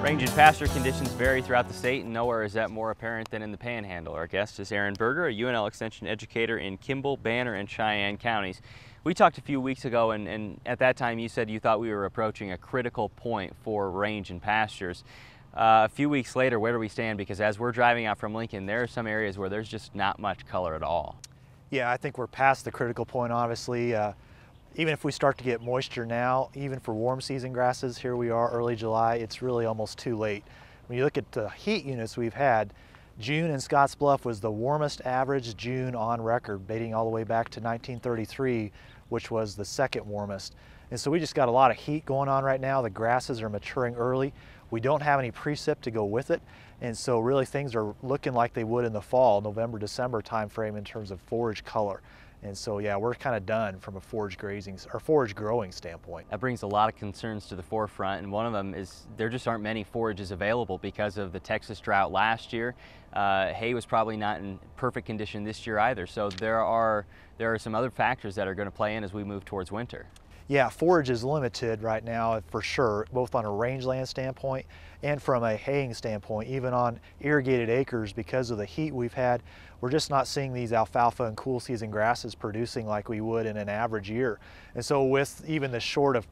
Range and pasture conditions vary throughout the state, and nowhere is that more apparent than in the Panhandle. Our guest is Aaron Berger, a UNL Extension educator in Kimball, Banner, and Cheyenne counties. We talked a few weeks ago, and at that time you said you thought we were approaching a critical point for range and pastures. A few weeks later, where do we stand? Because as we're driving out from Lincoln, there are some areas where there's just not much color at all. Yeah, I think we're past the critical point, obviously. Even if we start to get moisture now, even for warm season grasses, here we are early July, it's really almost too late. When you look at the heat units we've had, June in Scottsbluff was the warmest average June on record, dating all the way back to 1933, which was the second warmest. And so we just got a lot of heat going on right now. The grasses are maturing early. We don't have any precip to go with it. And so really things are looking like they would in the fall, November, December timeframe in terms of forage color. And so, yeah, we're kind of done from a forage grazing or forage growing standpoint. That brings a lot of concerns to the forefront, and one of them is there just aren't many forages available because of the Texas drought last year. Hay was probably not in perfect condition this year either, so there are some other factors that are going to play in as we move towards winter. Yeah, forage is limited right now for sure, both on a rangeland standpoint and from a haying standpoint. Even on irrigated acres, because of the heat we've had, we're just not seeing these alfalfa and cool season grasses producing like we would in an average year. And so with even the shortage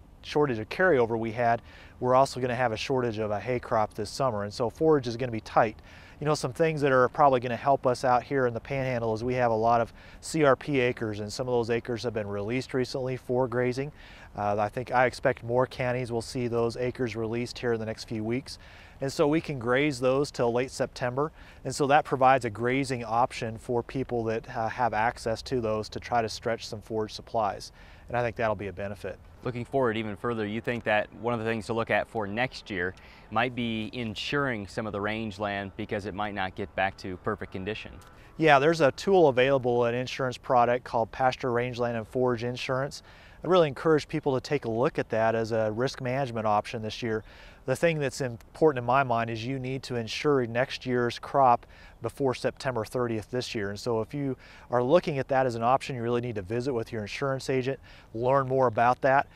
of carryover we had, we're also going to have a shortage of a hay crop this summer. And so forage is going to be tight. You know, some things that are probably going to help us out here in the Panhandle is we have a lot of CRP acres, and some of those acres have been released recently for grazing. I expect more counties will see those acres released here in the next few weeks. And so we can graze those till late September. And so that provides a grazing option for people that have access to those to try to stretch some forage supplies. And I think that'll be a benefit. Looking forward even further, you think that one of the things to look at for next year might be insuring some of the rangeland because it might not get back to perfect condition? Yeah, there's a tool available, an insurance product called Pasture, Rangeland, and Forage Insurance. I really encourage people to take a look at that as a risk management option this year. The thing that's important in my mind is you need to insure next year's crop before September 30th this year. And so if you are looking at that as an option, you really need to visit with your insurance agent, learn more about that.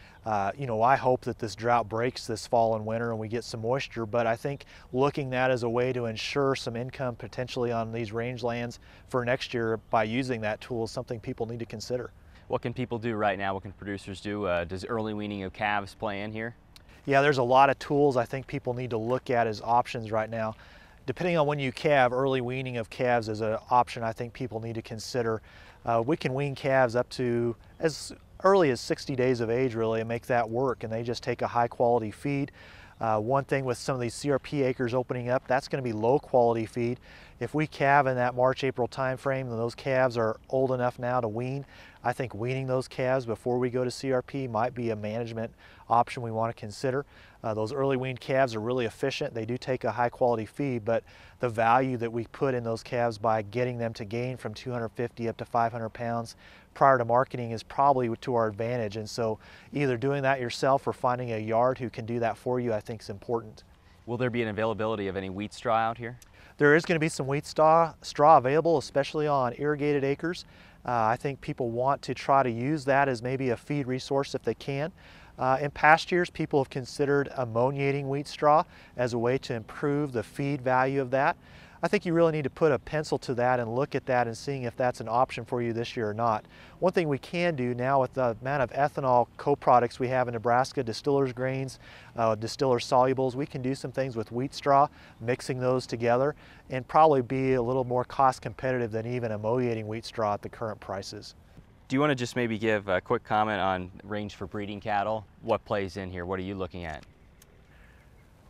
You know, I hope that this drought breaks this fall and winter and we get some moisture, but I think looking at that as a way to ensure some income potentially on these rangelands for next year by using that tool is something people need to consider. What can people do right now? What can producers do? Does early weaning of calves play in here? Yeah, there's a lot of tools I think people need to look at as options right now. Depending on when you calve, early weaning of calves is an option I think people need to consider. We can wean calves up to as early as 60 days of age really and make that work, and they just take a high quality feed. One thing with some of these CRP acres opening up, that's going to be low quality feed. If we calve in that March-April time frame and those calves are old enough now to wean, I think weaning those calves before we go to CRP might be a management option we want to consider. Those early weaned calves are really efficient. They do take a high quality feed, but the value that we put in those calves by getting them to gain from 250 up to 500 pounds prior to marketing is probably to our advantage. And so either doing that yourself or finding a yard who can do that for you I think is important. Will there be an availability of any wheat straw out here? There is going to be some wheat straw available, especially on irrigated acres. I think people want to try to use that as maybe a feed resource if they can. In past years, people have considered ammoniating wheat straw as a way to improve the feed value of that. I think you really need to put a pencil to that and look at that and seeing if that's an option for you this year or not. One thing we can do now with the amount of ethanol co-products we have in Nebraska, distillers grains, distillers solubles, we can do some things with wheat straw, mixing those together, and probably be a little more cost competitive than even ammoniating wheat straw at the current prices. Do you want to just maybe give a quick comment on range for breeding cattle? What plays in here? What are you looking at?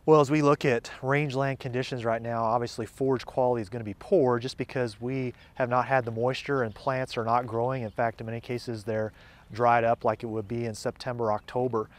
Well, as we look at rangeland conditions right now, obviously forage quality is going to be poor just because we have not had the moisture and plants are not growing. In fact, in many cases they're dried up like it would be in September, October,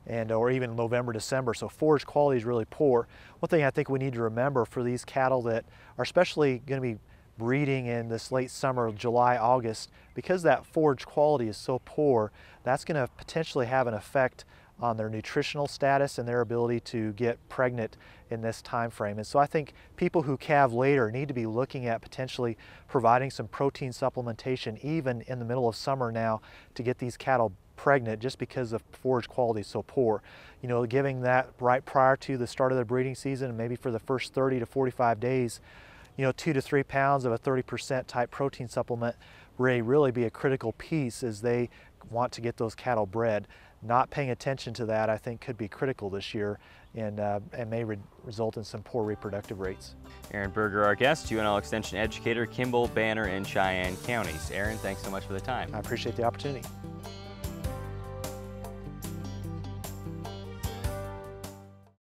or even November, December. So forage quality is really poor. One thing I think we need to remember for these cattle that are especially going to be breeding in this late summer, July, August, because that forage quality is so poor, that's going to potentially have an effect on their nutritional status and their ability to get pregnant in this time frame. And so I think people who calve later need to be looking at potentially providing some protein supplementation even in the middle of summer now to get these cattle pregnant just because the forage quality is so poor. You know, giving that right prior to the start of the breeding season, and maybe for the first 30 to 45 days, you know, 2 to 3 pounds of a 30% type protein supplement may really be a critical piece as they want to get those cattle bred. Not paying attention to that, I think, could be critical this year and may result in some poor reproductive rates. Aaron Berger, our guest, UNL Extension educator, Kimball, Banner, and Cheyenne counties. Aaron, thanks so much for the time. I appreciate the opportunity.